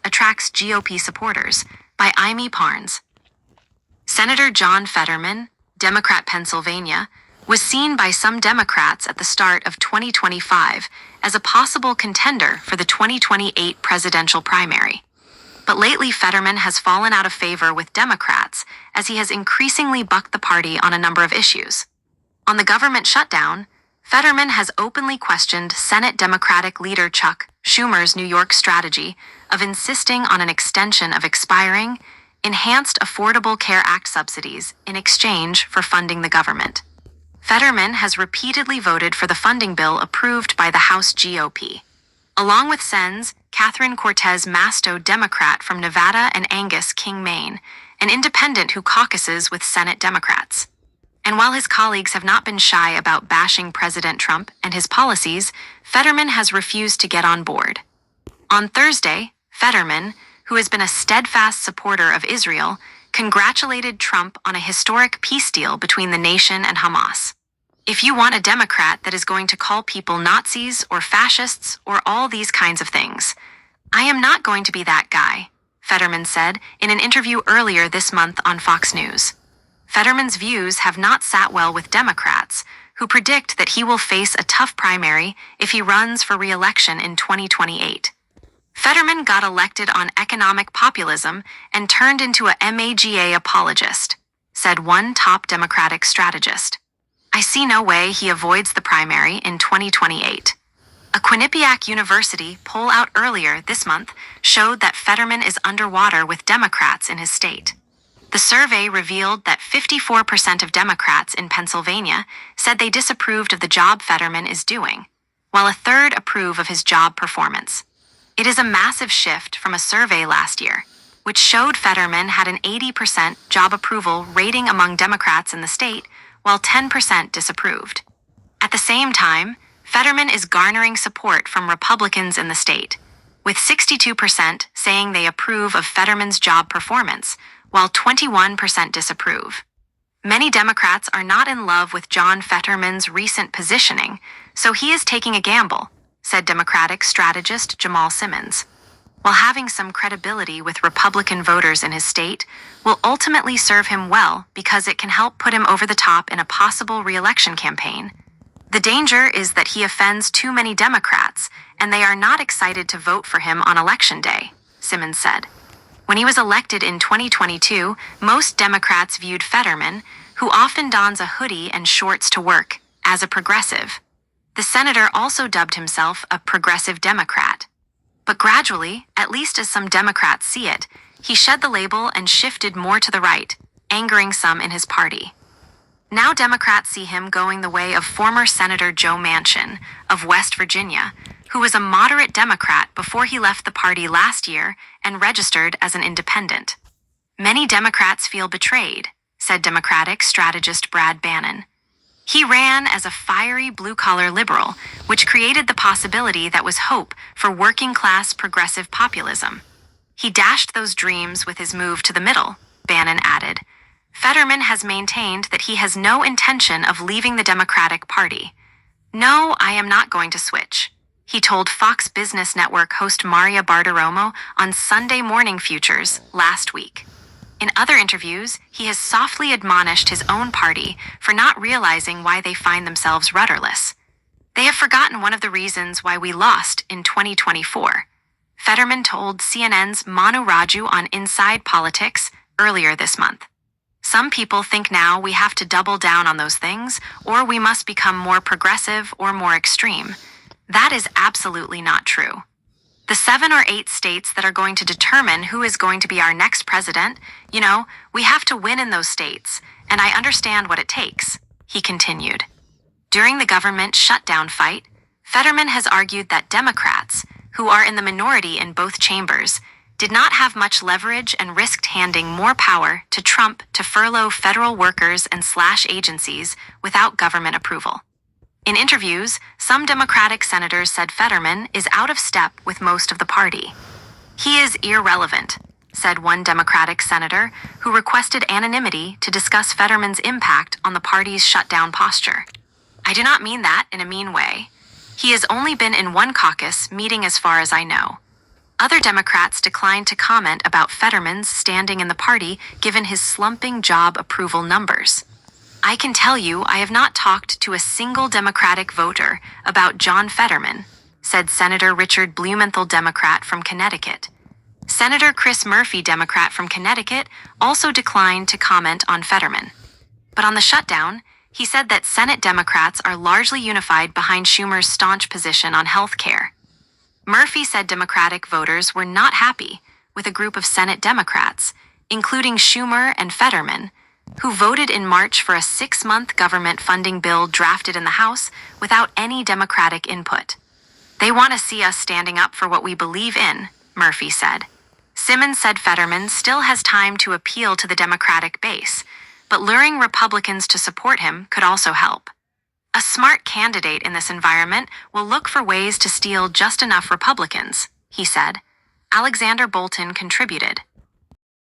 attracts GOP supporters, by Amy Parnes. Senator John Fetterman, Democrat Pennsylvania, was seen by some Democrats at the start of 2025 as a possible contender for the 2028 presidential primary. But lately Fetterman has fallen out of favor with Democrats as he has increasingly bucked the party on a number of issues. On the government shutdown, Fetterman has openly questioned Senate Democratic leader Chuck Schumer's New York strategy of insisting on an extension of expiring, Enhanced Affordable Care Act subsidies in exchange for funding the government. Fetterman has repeatedly voted for the funding bill approved by the House GOP. Along with Sen's Catherine Cortez Masto, Democrat from Nevada, and Angus King, Maine, an independent who caucuses with Senate Democrats. And while his colleagues have not been shy about bashing President Trump and his policies, Fetterman has refused to get on board. On Thursday, Fetterman, who has been a steadfast supporter of Israel, congratulated Trump on a historic peace deal between the nation and Hamas. "If you want a Democrat that is going to call people Nazis or fascists or all these kinds of things, I am not going to be that guy," Fetterman said in an interview earlier this month on Fox News. Fetterman's views have not sat well with Democrats, who predict that he will face a tough primary if he runs for re-election in 2028. Fetterman got elected on economic populism and turned into a MAGA apologist, said one top Democratic strategist. "I see no way he avoids the primary in 2028. A Quinnipiac University poll out earlier this month showed that Fetterman is underwater with Democrats in his state. The survey revealed that 54% of Democrats in Pennsylvania said they disapproved of the job Fetterman is doing, while a third approve of his job performance. It is a massive shift from a survey last year, which showed Fetterman had an 80% job approval rating among Democrats in the state, while 10% disapproved. At the same time, Fetterman is garnering support from Republicans in the state, with 62% saying they approve of Fetterman's job performance, while 21% disapprove. Many Democrats are not in love with John Fetterman's recent positioning, so he is taking a gamble, said Democratic strategist Jamal Simmons. While having some credibility with Republican voters in his state will ultimately serve him well because it can help put him over the top in a possible re-election campaign, the danger is that he offends too many Democrats and they are not excited to vote for him on Election Day, Simmons said. When he was elected in 2022, most Democrats viewed Fetterman, who often dons a hoodie and shorts to work, as a progressive. The senator also dubbed himself a progressive Democrat. But gradually, at least as some Democrats see it, he shed the label and shifted more to the right, angering some in his party. Now Democrats see him going the way of former Senator Joe Manchin of West Virginia, who was a moderate Democrat before he left the party last year and registered as an independent. "Many Democrats feel betrayed," said Democratic strategist Brad Bannon. He ran as a fiery blue-collar liberal, which created the possibility that was hope for working-class progressive populism. He dashed those dreams with his move to the middle, Bannon added. Fetterman has maintained that he has no intention of leaving the Democratic Party. "No, I am not going to switch," he told Fox Business Network host Maria Bartiromo on Sunday Morning Futures last week. In other interviews, he has softly admonished his own party for not realizing why they find themselves rudderless. "They have forgotten one of the reasons why we lost in 2024, Fetterman told CNN's Manu Raju on Inside Politics earlier this month. "Some people think now we have to double down on those things, or we must become more progressive or more extreme. That is absolutely not true. The 7 or 8 states that are going to determine who is going to be our next president, we have to win in those states, and I understand what it takes," he continued. During the government shutdown fight, Fetterman has argued that Democrats, who are in the minority in both chambers, did not have much leverage and risked handing more power to Trump to furlough federal workers and slash agencies without government approval. In interviews, some Democratic senators said Fetterman is out of step with most of the party. "He is irrelevant," said one Democratic senator who requested anonymity to discuss Fetterman's impact on the party's shutdown posture. "I do not mean that in a mean way. He has only been in one caucus meeting as far as I know. Other Democrats declined to comment about Fetterman's standing in the party given his slumping job approval numbers. I can tell you I have not talked to a single Democratic voter about John Fetterman, said Senator Richard Blumenthal, Democrat from Connecticut. Senator Chris Murphy, Democrat from Connecticut, also declined to comment on Fetterman. But on the shutdown, he said that Senate Democrats are largely unified behind Schumer's staunch position on health care. Murphy said Democratic voters were not happy with a group of Senate Democrats, including Schumer and Fetterman, who voted in March for a 6-month government funding bill drafted in the House without any Democratic input. They want to see us standing up for what we believe in, Murphy said. Simmons said Fetterman still has time to appeal to the Democratic base, but luring Republicans to support him could also help. A smart candidate in this environment will look for ways to steal just enough Republicans, he said. Alexander Bolton contributed.